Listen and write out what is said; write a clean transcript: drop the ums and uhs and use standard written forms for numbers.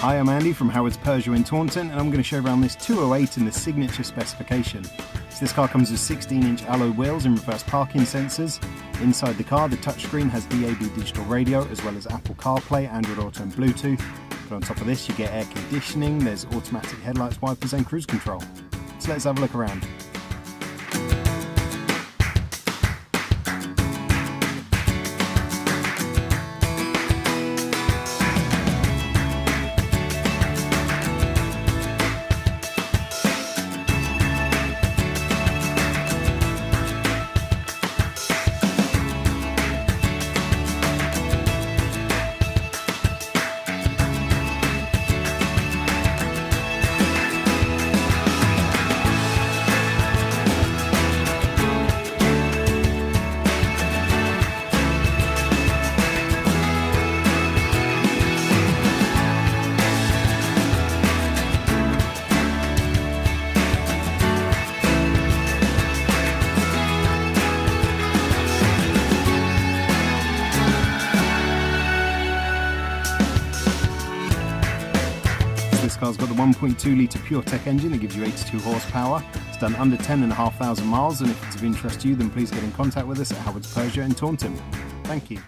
Hi, I'm Andy from Howard's Peugeot in Taunton, and I'm going to show around this 208 in the signature specification. So this car comes with 16-inch alloy wheels and reverse parking sensors. Inside the car, the touchscreen has DAB digital radio as well as Apple CarPlay, Android Auto and Bluetooth. But on top of this, you get air conditioning, there's automatic headlights, wipers and cruise control. So let's have a look around. This car's got the 1.2 litre PureTech engine that gives you 82 horsepower. It's done under 10,500 miles, and if it's of interest to you, then please get in contact with us at Howard's Peugeot in Taunton. Thank you.